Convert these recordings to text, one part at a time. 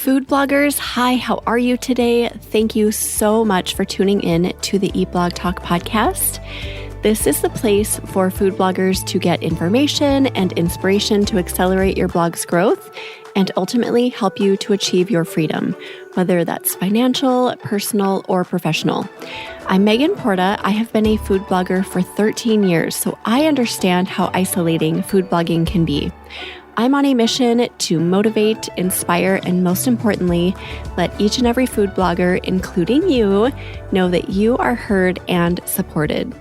Food bloggers, hi, how are you today? Thank you so much for tuning in to the Eat Blog Talk podcast. This is the place for food bloggers to get information and inspiration to accelerate your blog's growth and ultimately help you to achieve your freedom, whether that's financial, personal, or professional. I'm Megan Porta. I have been a food blogger for 13 years, so I understand how isolating food blogging can be. I'm on a mission to motivate, inspire, and most importantly, let each and every food blogger, including you, know that you are heard and supported.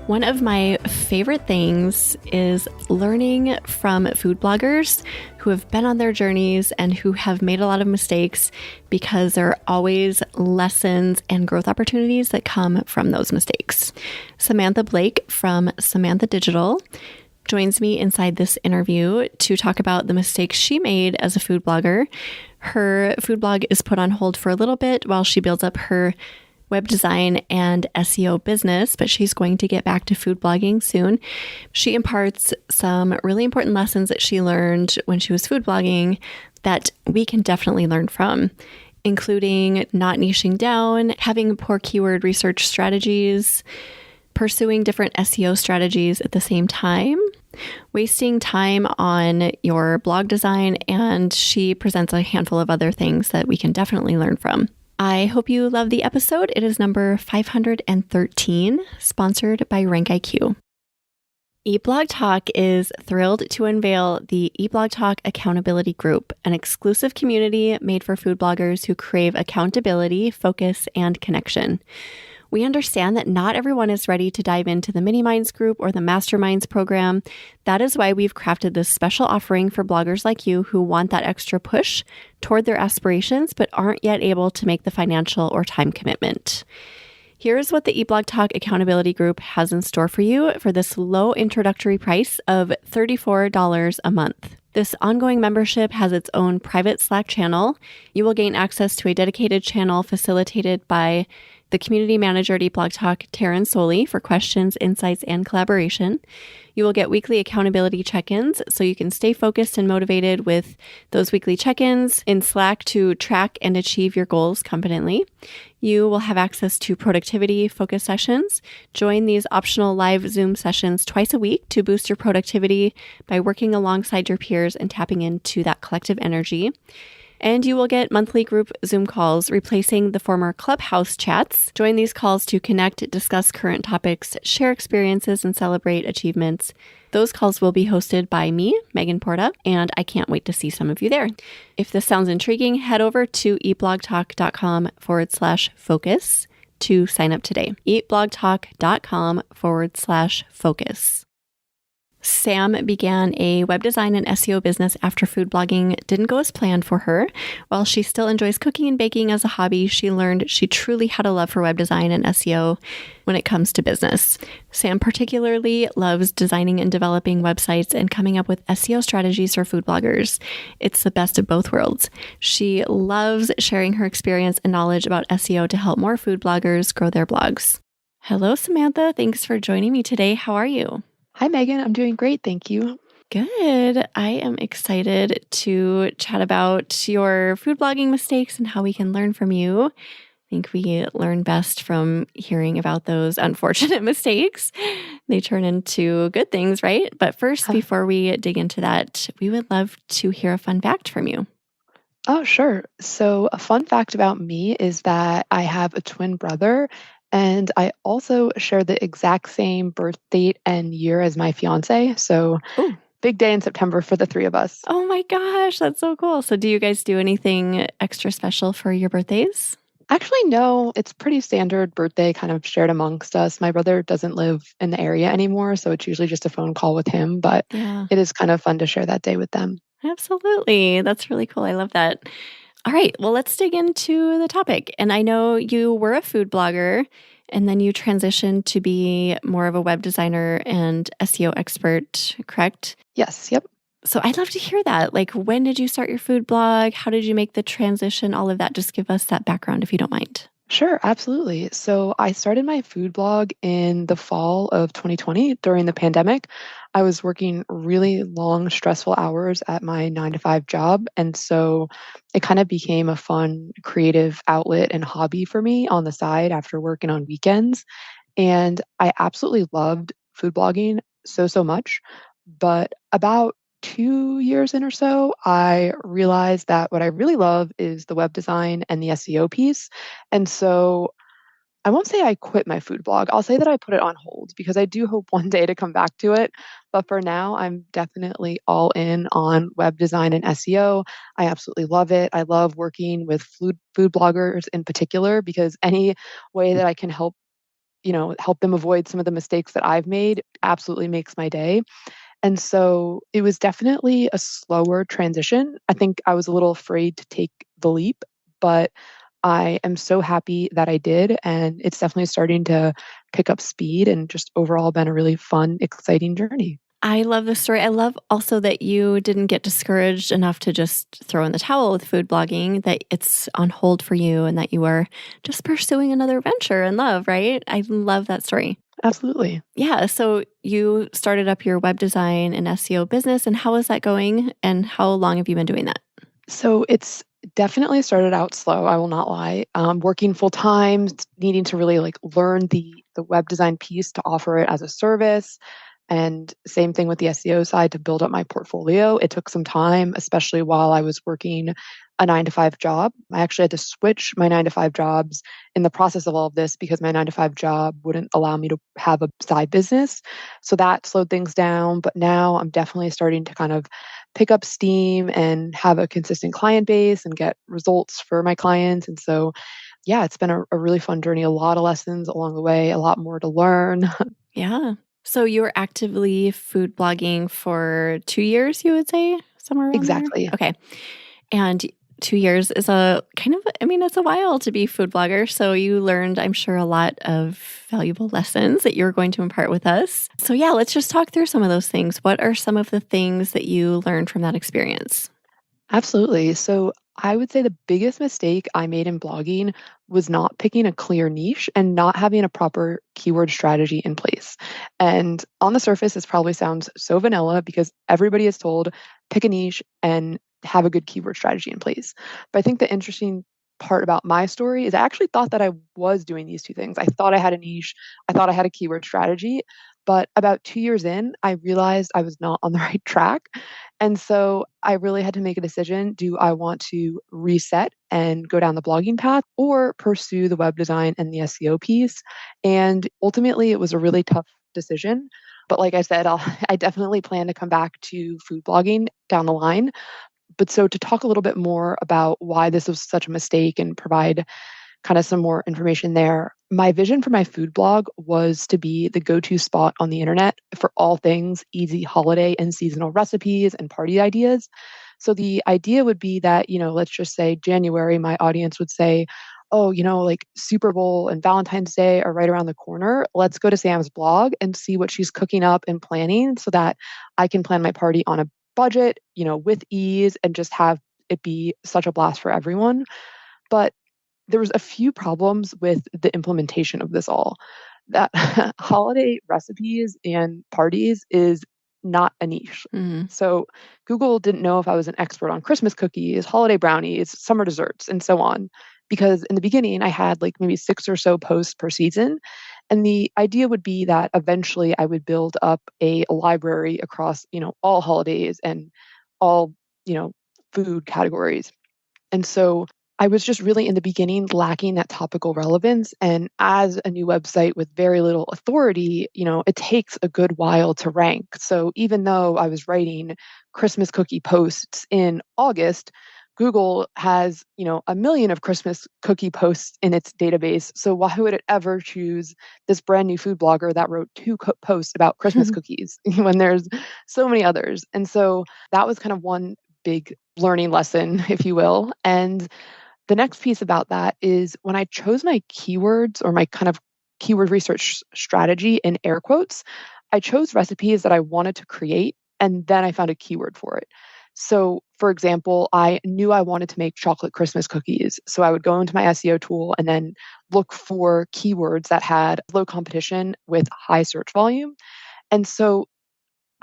One of my favorite things is learning from food bloggers who have been on their journeys and who have made a lot of mistakes, because there are always lessons and growth opportunities that come from those mistakes. Samantha Blake from Samantha Digital joins me inside this interview to talk about the mistakes she made as a food blogger. Her food blog is put on hold for a little bit while she builds up her web design and SEO business, but she's going to get back to food blogging soon. She imparts some really important lessons that she learned when she was food blogging that we can definitely learn from, including not niching down, having poor keyword research strategies, pursuing different SEO strategies at the same time, wasting time on your blog design, and she presents a handful of other things that we can definitely learn from. I hope you love the episode. It is number 513, sponsored by RankIQ. Eat Blog Talk is thrilled to unveil the Eat Blog Talk Accountability Group, an exclusive community made for food bloggers who crave accountability, focus, and connection. We understand that not everyone is ready to dive into the Mini Minds group or the Masterminds program. That is why we've crafted this special offering for bloggers like you who want that extra push toward their aspirations but aren't yet able to make the financial or time commitment. Here's what the Eat Blog Talk Accountability Group has in store for you for this low introductory price of $34 a month. This ongoing membership has its own private Slack channel. You will gain access to a dedicated channel facilitated by the community manager at Eat Blog Talk, Taryn Soley, for questions, insights, and collaboration. You will get weekly accountability check-ins so you can stay focused and motivated with those weekly check-ins in Slack to track and achieve your goals confidently. You will have access to productivity focus sessions. Join these optional live Zoom sessions twice a week to boost your productivity by working alongside your peers and tapping into that collective energy. And you will get monthly group Zoom calls, replacing the former Clubhouse chats. Join these calls to connect, discuss current topics, share experiences, and celebrate achievements. Those calls will be hosted by me, Megan Porta, and I can't wait to see some of you there. If this sounds intriguing, head over to eatblogtalk.com/focus to sign up today. eatblogtalk.com/focus. Sam began a web design and SEO business after food blogging didn't go as planned for her. While she still enjoys cooking and baking as a hobby, she learned she truly had a love for web design and SEO when it comes to business. Sam particularly loves designing and developing websites and coming up with SEO strategies for food bloggers. It's the best of both worlds. She loves sharing her experience and knowledge about SEO to help more food bloggers grow their blogs. Hello, Samantha. Thanks for joining me today. How are you? Hi, Megan. I'm doing great. Thank you. Good. I am excited to chat about your food blogging mistakes and how we can learn from you. I think we learn best from hearing about those unfortunate mistakes. They turn into good things, right? But first, before we dig into that, we would love to hear a fun fact from you. Oh, sure. So a fun fact about me is that I have a twin brother, and I also share the exact same birth date and year as my fiance. So Ooh. Big day in September for the three of us. Oh my gosh, that's so cool. So do you guys do anything extra special for your birthdays? Actually, no, it's pretty standard birthday kind of shared amongst us. My brother doesn't live in the area anymore, so it's usually just a phone call with him, but It is kind of fun to share that day with them. Absolutely. That's really cool. I love that. All right, well, let's dig into the topic. And I know you were a food blogger, and then you transitioned to be more of a web designer and SEO expert, correct? Yes, yep. So I'd love to hear that. Like, when did you start your food blog? How did you make the transition? All of that. Just give us that background if you don't mind. Sure, absolutely. So I started my food blog in the fall of 2020 during the pandemic. I was working really long, stressful hours at my 9 to 5 job. And so it kind of became a fun, creative outlet and hobby for me on the side after working on weekends. And I absolutely loved food blogging so, so much. But about 2 years in or so, I realized that what I really love is the web design and the SEO piece. And so I won't say I quit my food blog. I'll say that I put it on hold because I do hope one day to come back to it. But for now, I'm definitely all in on web design and SEO. I absolutely love it. I love working with food bloggers in particular because any way that I can help them avoid some of the mistakes that I've made absolutely makes my day. And so it was definitely a slower transition. I think I was a little afraid to take the leap, but I am so happy that I did. And it's definitely starting to pick up speed and just overall been a really fun, exciting journey. I love this story. I love also that you didn't get discouraged enough to just throw in the towel with food blogging, that it's on hold for you and that you are just pursuing another venture in love, right? I love that story. Absolutely. Yeah. So you started up your web design and SEO business, and how is that going? And how long have you been doing that? So it's definitely started out slow, I will not lie. Working full time, needing to really like learn the web design piece to offer it as a service. And same thing with the SEO side to build up my portfolio. It took some time, especially while I was working a 9 to 5 job. I actually had to switch my 9 to 5 jobs in the process of all of this because my 9 to 5 job wouldn't allow me to have a side business. So that slowed things down. But now I'm definitely starting to kind of pick up steam and have a consistent client base and get results for my clients. And so, yeah, it's been a really fun journey, a lot of lessons along the way, a lot more to learn. Yeah. So you were actively food blogging for 2 years, you would say, somewhere around there? Exactly. Okay. And 2 years is a kind of, I mean, it's a while to be food blogger. So you learned, I'm sure, a lot of valuable lessons that you're going to impart with us. So yeah, let's just talk through some of those things. What are some of the things that you learned from that experience? Absolutely. So I would say the biggest mistake I made in blogging was not picking a clear niche and not having a proper keyword strategy in place. And on the surface, this probably sounds so vanilla because everybody is told pick a niche and have a good keyword strategy in place. But I think the interesting part about my story is I actually thought that I was doing these two things. I thought I had a niche, I thought I had a keyword strategy. But about 2 years in, I realized I was not on the right track. And so I really had to make a decision. Do I want to reset and go down the blogging path or pursue the web design and the SEO piece? And ultimately, it was a really tough decision. But like I said, I definitely plan to come back to food blogging down the line. But so to talk a little bit more about why this was such a mistake and provide kind of some more information there. My vision for my food blog was to be the go to spot on the internet for all things easy holiday and seasonal recipes and party ideas. So the idea would be that, let's just say January, my audience would say, oh, like Super Bowl and Valentine's Day are right around the corner. Let's go to Sam's blog and see what she's cooking up and planning so that I can plan my party on a budget, with ease and just have it be such a blast for everyone. But there was a few problems with the implementation of this all. That holiday recipes and parties is not a niche. Mm. So Google didn't know if I was an expert on Christmas cookies, holiday brownies, summer desserts, and so on. Because in the beginning, I had like maybe 6 or so posts per season. And the idea would be that eventually I would build up a library across, all holidays and all, you know, food categories. And so I was just really in the beginning lacking that topical relevance. And as a new website with very little authority, it takes a good while to rank. So even though I was writing Christmas cookie posts in August, Google has, a million of Christmas cookie posts in its database. So why would it ever choose this brand new food blogger that wrote two posts about Christmas cookies when there's so many others? And so that was kind of one big learning lesson, if you will. And the next piece about that is when I chose my keywords or my kind of keyword research strategy in air quotes, I chose recipes that I wanted to create and then I found a keyword for it. So, for example, I knew I wanted to make chocolate Christmas cookies. So I would go into my SEO tool and then look for keywords that had low competition with high search volume. And so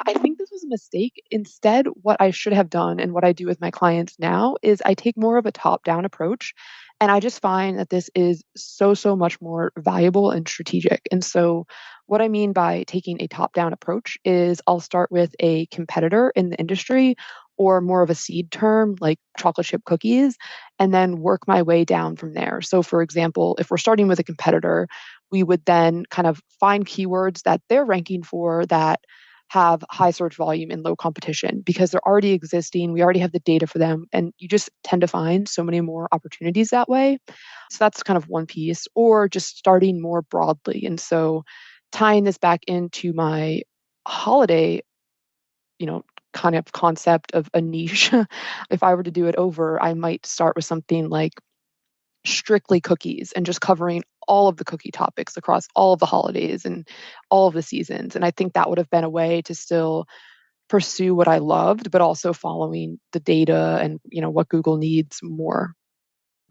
I think this was a mistake. Instead, what I should have done and what I do with my clients now is I take more of a top down approach. And I just find that this is so much more valuable and strategic. And so, what I mean by taking a top down approach is I'll start with a competitor in the industry or more of a seed term like chocolate chip cookies, and then work my way down from there. So, for example, if we're starting with a competitor, we would then kind of find keywords that they're ranking for that have high search volume and low competition because they're already existing. We already have the data for them, and you just tend to find so many more opportunities that way. So that's kind of one piece, or just starting more broadly. And so tying this back into my holiday, you know, kind of concept of a niche, if I were to do it over, I might start with something like strictly cookies and just covering all of the cookie topics across all of the holidays and all of the seasons. And I think that would have been a way to still pursue what I loved, but also following the data and, what Google needs more.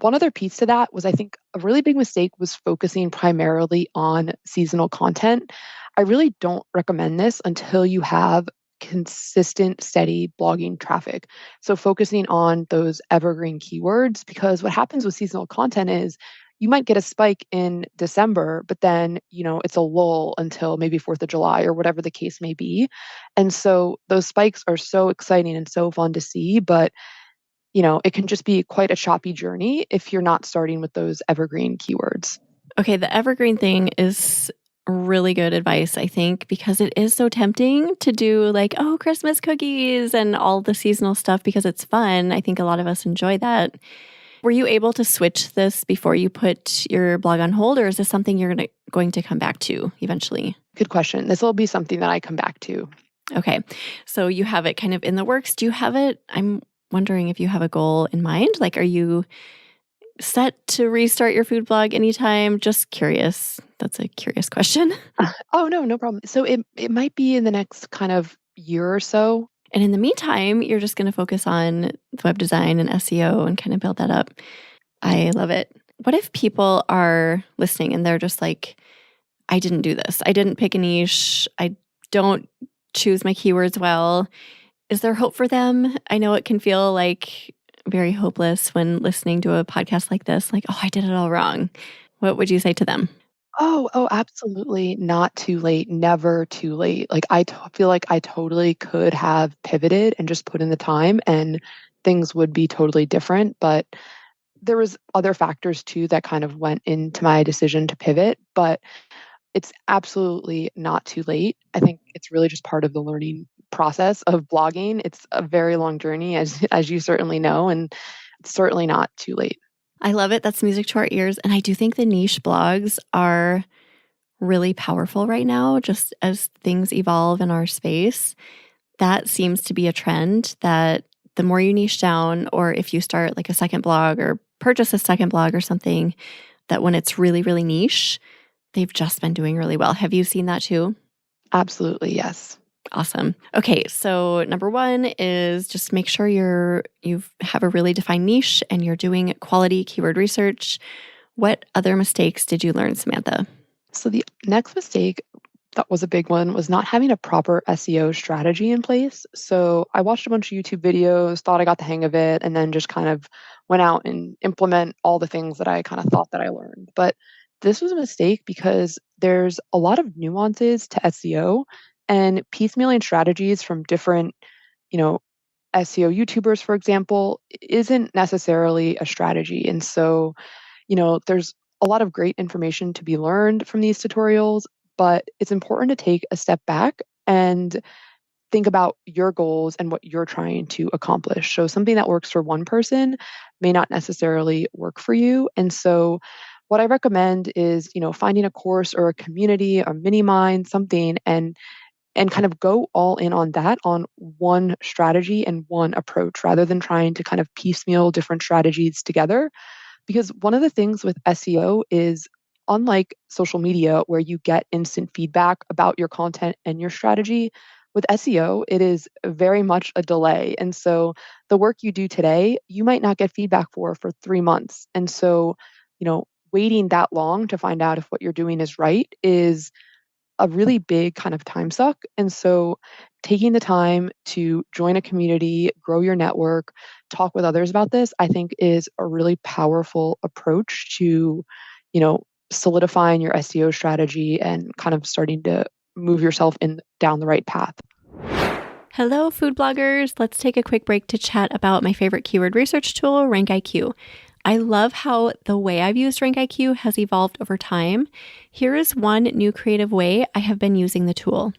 One other piece to that was I think a really big mistake was focusing primarily on seasonal content. I really don't recommend this until you have consistent, steady blogging traffic. So focusing on those evergreen keywords, because what happens with seasonal content is you might get a spike in December, but then, it's a lull until maybe 4th of July or whatever the case may be. And so those spikes are so exciting and so fun to see, but it can just be quite a choppy journey if you're not starting with those evergreen keywords. Okay, the evergreen thing is really good advice, I think, because it is so tempting to do like, oh, Christmas cookies and all the seasonal stuff because it's fun. I think a lot of us enjoy that. Were you able to switch this before you put your blog on hold, or is this something you're going to come back to eventually? Good question. This will be something that I come back to. Okay, so you have it kind of in the works. Do you have it? I'm wondering if you have a goal in mind. Like, are you set to restart your food blog anytime? Just curious. That's a curious question. Oh, no problem. So it might be in the next kind of year or so. And in the meantime, you're just going to focus on web design and SEO and kind of build that up. I love it. What if people are listening and they're just like, I didn't do this. I didn't pick a niche. I don't choose my keywords well. Is there hope for them? I know it can feel like very hopeless when listening to a podcast like this, like, oh, I did it all wrong. What would you say to them? Oh, absolutely not too late. Never too late. Like feel like I totally could have pivoted and just put in the time and things would be totally different. But there was other factors too that kind of went into my decision to pivot, but it's absolutely not too late. I think it's really just part of the learning process of blogging. It's a very long journey as you certainly know, and it's certainly not too late. I love it. That's music to our ears. And I do think the niche blogs are really powerful right now, just as things evolve in our space. That seems to be a trend that the more you niche down, or if you start like a second blog or purchase a second blog or something, that when it's really, really niche, they've just been doing really well. Have you seen that too? Absolutely, yes. Awesome. Okay, so number one is just make sure you have a really defined niche and you're doing quality keyword research. What other mistakes did you learn, Samantha? So the next mistake that was a big one was not having a proper SEO strategy in place. So I watched a bunch of YouTube videos, thought I got the hang of it, and then just kind of went out and implement all the things that I kind of thought that I learned. But this was a mistake because there's a lot of nuances to SEO, and piecemealing strategies from different, SEO YouTubers, for example, isn't necessarily a strategy. And so, there's a lot of great information to be learned from these tutorials, but it's important to take a step back and think about your goals and what you're trying to accomplish. So something that works for one person may not necessarily work for you. And so what I recommend is, finding a course or a community, a mini mind, something, and kind of go all in on that, on one strategy and one approach rather than trying to kind of piecemeal different strategies together. Because one of the things with SEO is, unlike social media where you get instant feedback about your content and your strategy, With SEO, it is very much a delay. And so the work you do today, you might not get feedback for 3 months. And so, waiting that long to find out if what you're doing is right is a really big kind of time suck. And so taking the time to join a community, grow your network, talk with others about this, I think is a really powerful approach to, you know, solidifying your SEO strategy and kind of starting to move yourself in down the right path. Hello, food bloggers. Let's take a quick break to chat about my favorite keyword research tool, RankIQ. I love how the way I've used RankIQ has evolved over time. Here is one new creative way I have been using the tool.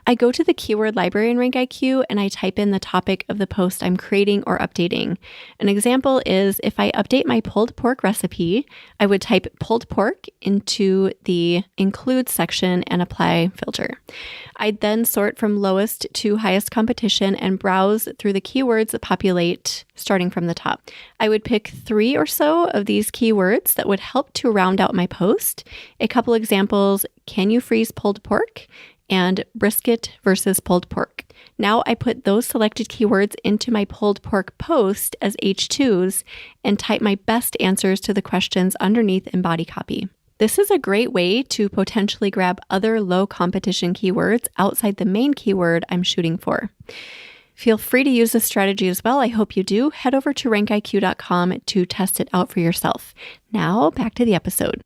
I go to the keyword library in RankIQ and I type in the topic of the post I'm creating or updating. An example is if I update my pulled pork recipe, I would type pulled pork into the include section and apply filter. I'd then sort from lowest to highest competition and browse through the keywords that populate starting from the top. I would pick 3 or so of these keywords that would help to round out my post. A couple examples: can you freeze pulled pork? And brisket versus pulled pork. Now I put those selected keywords into my pulled pork post as H2s and type my best answers to the questions underneath in body copy. This is a great way to potentially grab other low competition keywords outside the main keyword I'm shooting for. Feel free to use this strategy as well. I hope you do. Head over to rankiq.com to test it out for yourself. Now back to the episode.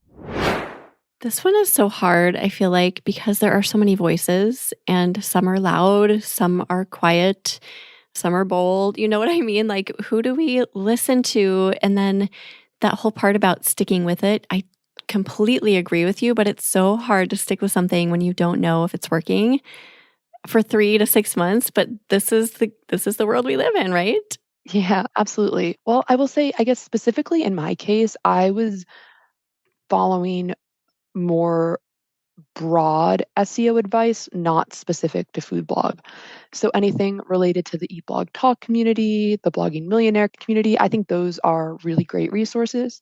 This one is so hard, I feel like, because there are so many voices and some are loud, some are quiet, some are bold. You know what I mean? Like, who do we listen to? And then that whole part about sticking with it, I completely agree with you, but it's so hard to stick with something when you don't know if it's working for 3 to 6 months. But this is the world we live in, right? Yeah, absolutely. Well, I will say, I guess specifically in my case, I was following more broad SEO advice, not specific to food blog. So anything related to the Eat Blog Talk community, the Blogging Millionaire community, I think those are really great resources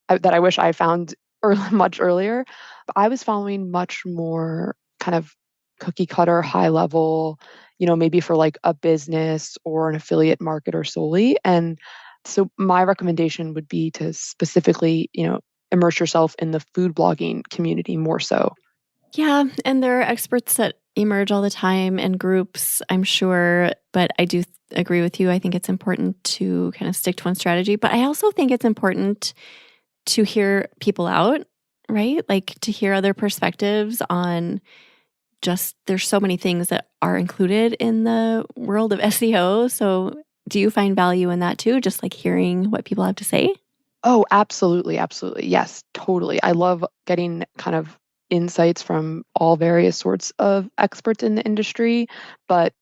that I wish I found much earlier. But I was following much more kind of cookie cutter, high level, maybe for like a business or an affiliate marketer solely. And so my recommendation would be to specifically, immerse yourself in the food blogging community more so. Yeah, and there are experts that emerge all the time in groups, I'm sure, but I do agree with you. I think it's important to kind of stick to one strategy, but I also think it's important to hear people out, right? Like to hear other perspectives on just there's so many things that are included in the world of SEO. So do you find value in that too? Just like hearing what people have to say? Oh, absolutely. Absolutely. Yes, totally. I love getting kind of insights from all various sorts of experts in the industry, but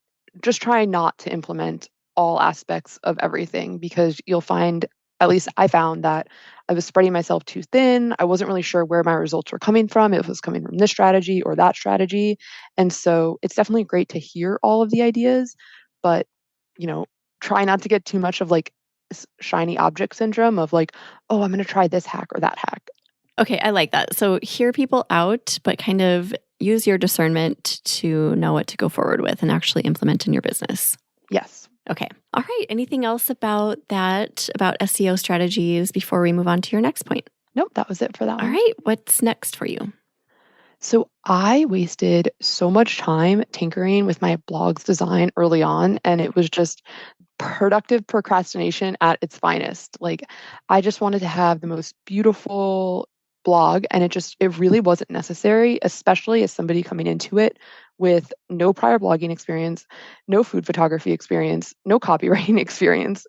just try not to implement all aspects of everything because you'll find, at least I found that I was spreading myself too thin. I wasn't really sure where my results were coming from. If it was coming from this strategy or that strategy. And so it's definitely great to hear all of the ideas, but, try not to get too much of like shiny object syndrome of like, oh, I'm going to try this hack or that hack. Okay, I like that. So hear people out, but kind of use your discernment to know what to go forward with and actually implement in your business. Yes. Okay. All right. Anything else about that, about SEO strategies before we move on to your next point? Nope, that was it for that one. All right. What's next for you? So I wasted so much time tinkering with my blog's design early on, and it was just productive procrastination at its finest. Like I just wanted to have the most beautiful blog and it really wasn't necessary, especially as somebody coming into it with no prior blogging experience, no food photography experience, no copywriting experience,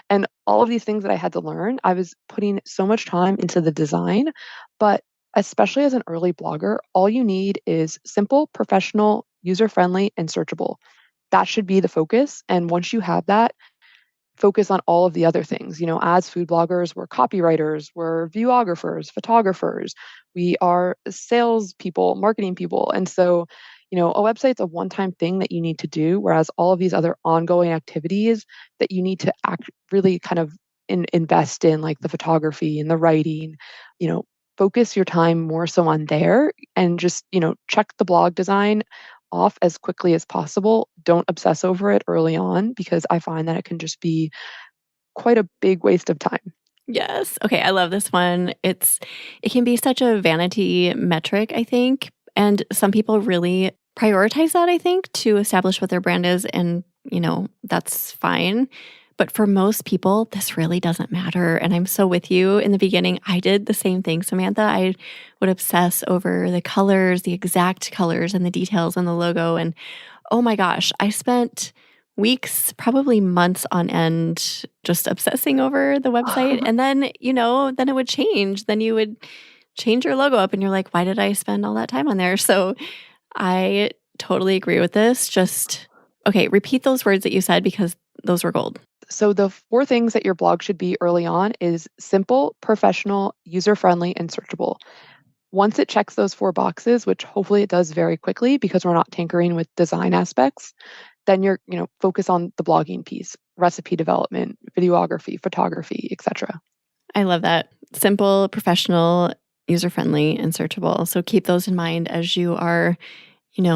and all of these things that I had to learn. I was putting so much time into the design, but especially as an early blogger, all you need is simple, professional, user-friendly, and searchable. That should be the focus. And once you have that, focus on all of the other things. As food bloggers, we're copywriters, we're videographers, photographers, we are sales people, marketing people. And so, a website's a one-time thing that you need to do, whereas all of these other ongoing activities that you need to really kind of invest in, like the photography and the writing, focus your time more so on there and just, check the blog design off as quickly as possible. Don't obsess over it early on because I find that it can just be quite a big waste of time. Yes. Okay, I love this one. It can be such a vanity metric, I think, and some people really prioritize that, I think, to establish what their brand is and, that's fine. But for most people, this really doesn't matter, and I'm so with you. In the beginning, I did the same thing, Samantha. I would obsess over the colors, the exact colors and the details on the logo, and oh my gosh, I spent weeks, probably months on end, just obsessing over the website. And then, then it would change. Then you would change your logo up and you're like, why did I spend all that time on there? So I totally agree with this. Just, okay, repeat those words that you said because those were gold. So the four things that your blog should be early on is simple, professional, user-friendly, and searchable. Once it checks those four boxes, which hopefully it does very quickly because we're not tinkering with design aspects, then you're, focus on the blogging piece, recipe development, videography, photography, etc. I love that. Simple, professional, user friendly, and searchable. So keep those in mind as you are,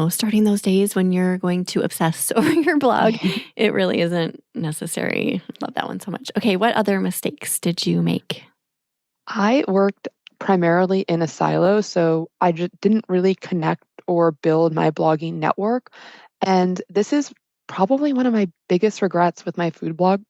starting those days when you're going to obsess over your blog. It really isn't necessary. Love that one so much. Okay, what other mistakes did you make? I worked primarily in a silo, so I just didn't really connect or build my blogging network. And this is probably one of my biggest regrets with my food blog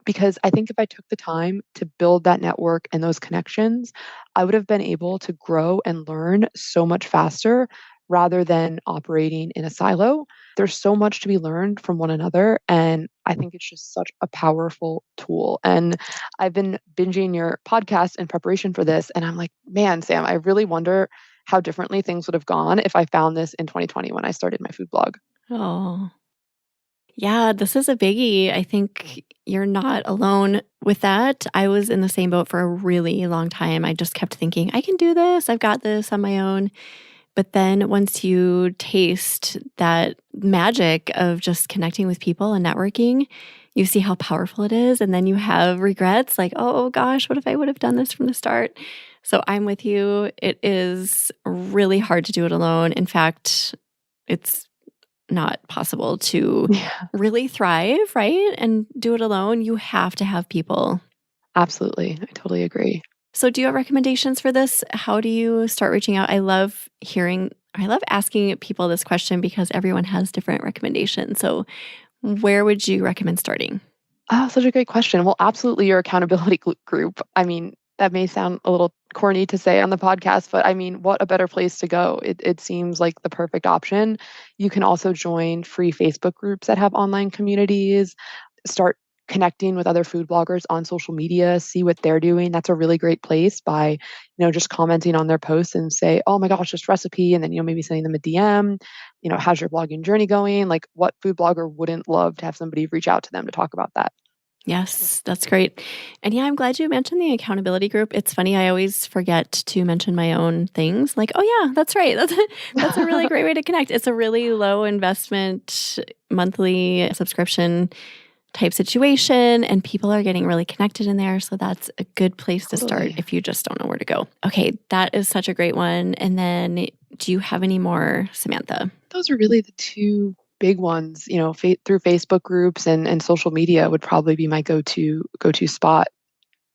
because I think if I took the time to build that network and those connections, I would have been able to grow and learn so much faster rather than operating in a silo. There's so much to be learned from one another. And I think it's just such a powerful tool. And I've been binging your podcast in preparation for this. And I'm like, man, Sam, I really wonder how differently things would have gone if I found this in 2020 when I started my food blog. Oh, yeah, this is a biggie. I think you're not alone with that. I was in the same boat for a really long time. I just kept thinking, I can do this. I've got this on my own. But then once you taste that magic of just connecting with people and networking, you see how powerful it is. And then you have regrets like, oh gosh, what if I would have done this from the start? So I'm with you. It is really hard to do it alone. In fact, it's not possible to really thrive, right? And do it alone. You have to have people. Absolutely. I totally agree. So, do you have recommendations for this? How do you start reaching out? I love asking people this question because everyone has different recommendations. So, where would you recommend starting? Oh, such a great question. Well, absolutely your accountability group. I mean, that may sound a little corny to say on the podcast, but I mean, what a better place to go. It seems like the perfect option. You can also join free Facebook groups that have online communities, start connecting with other food bloggers on social media, see what they're doing. That's a really great place by, just commenting on their posts and say, oh my gosh, this recipe. And then, maybe sending them a DM, how's your blogging journey going? Like what food blogger wouldn't love to have somebody reach out to them to talk about that? Yes, that's great. And yeah, I'm glad you mentioned the accountability group. It's funny, I always forget to mention my own things. Like, oh yeah, that's right. That's a really great way to connect. It's a really low investment monthly subscription type situation, and people are getting really connected in there. So that's a good place to start if you just don't know where to go. Okay, that is such a great one. And then do you have any more, Samantha? Those are really the two big ones, through Facebook groups and social media would probably be my go-to spot.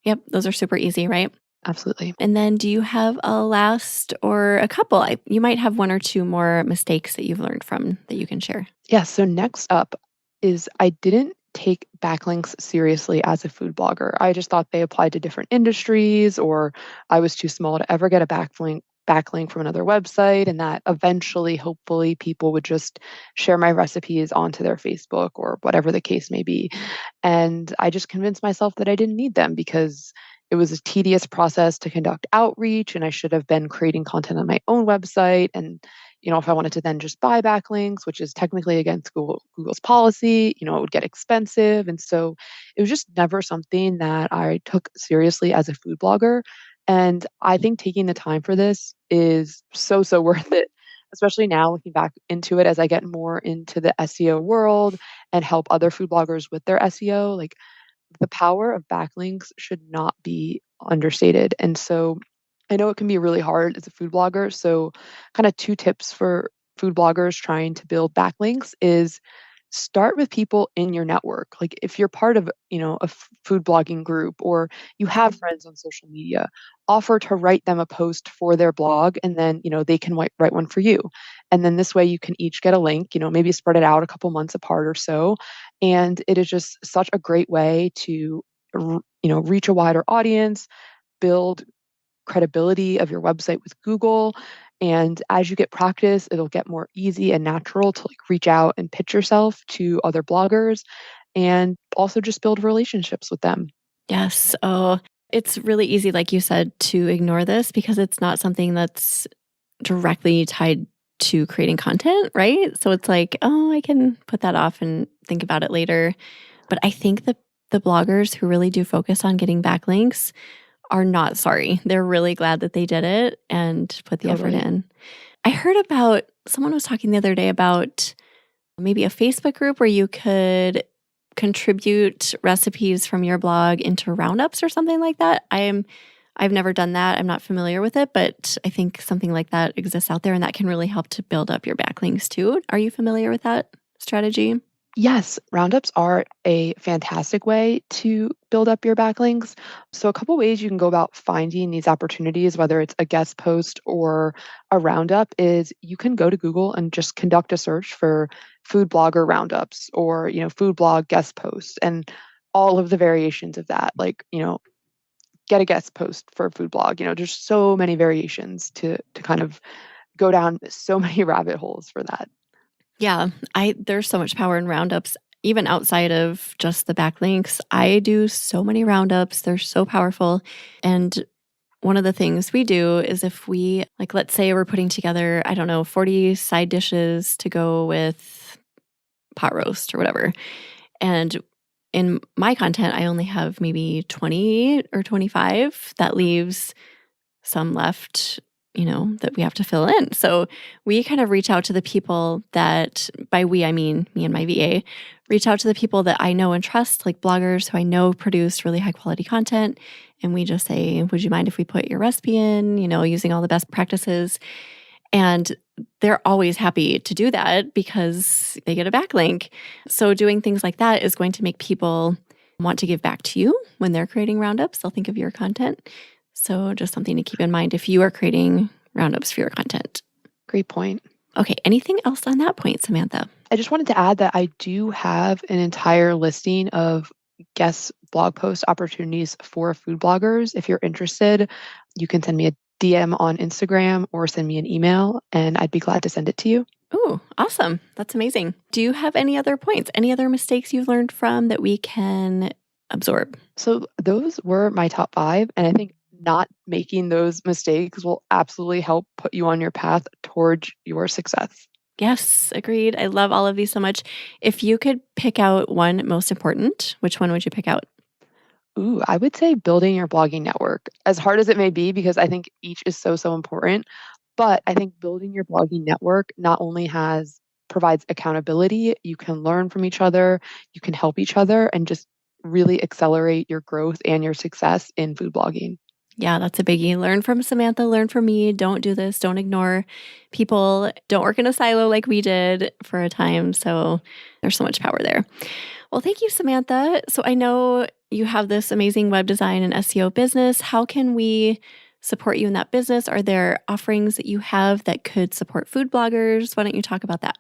Yep, those are super easy, right? Absolutely. And then do you have a last or a couple? You might have one or two more mistakes that you've learned from that you can share. Yeah, so next up is I didn't take backlinks seriously as a food blogger. I just thought they applied to different industries, or I was too small to ever get a backlink from another website, and that eventually, hopefully, people would just share my recipes onto their Facebook or whatever the case may be. And I just convinced myself that I didn't need them because it was a tedious process to conduct outreach, and I should have been creating content on my own website. And if I wanted to then just buy backlinks, which is technically against Google's policy, it would get expensive. And so it was just never something that I took seriously as a food blogger. And I think taking the time for this is so, so worth it, especially now looking back into it as I get more into the SEO world and help other food bloggers with their SEO. Like the power of backlinks should not be understated. And so I know it can be really hard as a food blogger. So kind of two tips for food bloggers trying to build backlinks is start with people in your network. Like if you're part of, a food blogging group or you have friends on social media, offer to write them a post for their blog and then, they can write one for you. And then this way you can each get a link, maybe spread it out a couple months apart or so. And it is just such a great way to, reach a wider audience, build credibility of your website with Google. And as you get practice, it'll get more easy and natural to reach out and pitch yourself to other bloggers and also just build relationships with them. Yes. Oh, it's really easy, like you said, to ignore this because it's not something that's directly tied to creating content, right? So it's like, oh, I can put that off and think about it later. But I think the bloggers who really do focus on getting backlinks are not sorry. They're really glad that they did it and put the effort in. I heard about, someone was talking the other day about maybe a Facebook group where you could contribute recipes from your blog into roundups or something like that. I've never done that. I'm not familiar with it, but I think something like that exists out there and that can really help to build up your backlinks too. Are you familiar with that strategy? Yes, roundups are a fantastic way to build up your backlinks. So, a couple ways you can go about finding these opportunities, whether it's a guest post or a roundup, is you can go to Google and just conduct a search for food blogger roundups or, food blog guest posts and all of the variations of that. Like, get a guest post for a food blog. There's so many variations to kind of go down so many rabbit holes for that. Yeah, there's so much power in roundups, even outside of just the backlinks. I do so many roundups. They're so powerful. And one of the things we do is if we, let's say we're putting together, 40 side dishes to go with pot roast or whatever. And in my content, I only have maybe 20 or 25. That leaves some left, that we have to fill in. So we kind of reach out to the people that, by we, I mean me and my VA, reach out to the people that I know and trust, like bloggers who I know produce really high quality content. And we just say, would you mind if we put your recipe in, using all the best practices? And they're always happy to do that because they get a backlink. So doing things like that is going to make people want to give back to you when they're creating roundups. They'll think of your content. So just something to keep in mind if you are creating roundups for your content. Great point. Okay, anything else on that point, Samantha? I just wanted to add that I do have an entire listing of guest blog post opportunities for food bloggers. If you're interested, you can send me a DM on Instagram or send me an email, and I'd be glad to send it to you. Oh, awesome. That's amazing. Do you have any other points, any other mistakes you've learned from that we can absorb? So those were my top 5, and I think not making those mistakes will absolutely help put you on your path towards your success. Yes, agreed. I love all of these so much. If you could pick out one most important, which one would you pick out? Ooh, I would say building your blogging network, as hard as it may be, because I think each is so, so important. But I think building your blogging network not only provides accountability, you can learn from each other, you can help each other, and just really accelerate your growth and your success in food blogging. Yeah, that's a biggie. Learn from Samantha, learn from me. Don't do this. Don't ignore people. Don't work in a silo like we did for a time. So there's so much power there. Well, thank you, Samantha. So I know you have this amazing web design and SEO business. How can we support you in that business? Are there offerings that you have that could support food bloggers? Why don't you talk about that?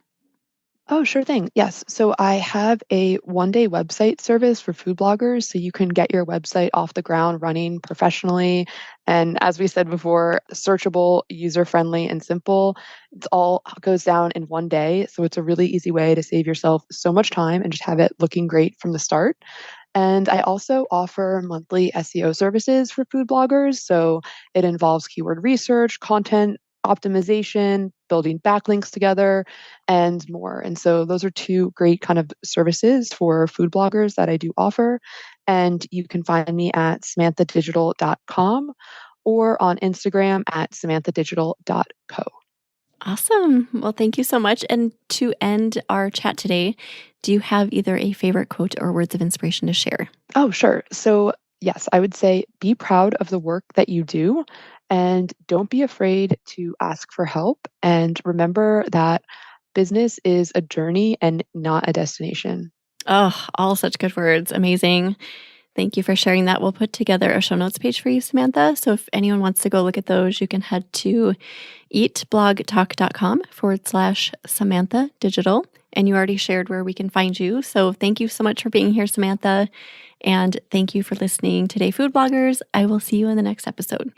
Oh, sure thing. Yes. So I have a 1-day website service for food bloggers. So you can get your website off the ground running professionally. And as we said before, searchable, user-friendly, and simple. It all goes down in 1 day. So it's a really easy way to save yourself so much time and just have it looking great from the start. And I also offer monthly SEO services for food bloggers. So it involves keyword research, content optimization, building backlinks together, and more. And so those are 2 great kind of services for food bloggers that I do offer. And you can find me at samanthadigital.com or on Instagram at samanthadigital.co. Awesome. Well, thank you so much. And to end our chat today, do you have either a favorite quote or words of inspiration to share? Oh, sure. So yes, I would say be proud of the work that you do And don't be afraid to ask for help. And remember that business is a journey and not a destination. Oh, all such good words. Amazing. Thank you for sharing that. We'll put together a show notes page for you, Samantha. So if anyone wants to go look at those, you can head to eatblogtalk.com/Samantha Digital. And you already shared where we can find you. So thank you so much for being here, Samantha. And thank you for listening today, food bloggers. I will see you in the next episode.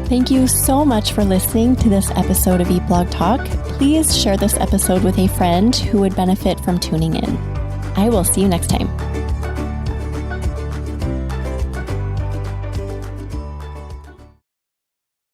Thank you so much for listening to this episode of Eat Blog Talk. Please share this episode with a friend who would benefit from tuning in. I will see you next time.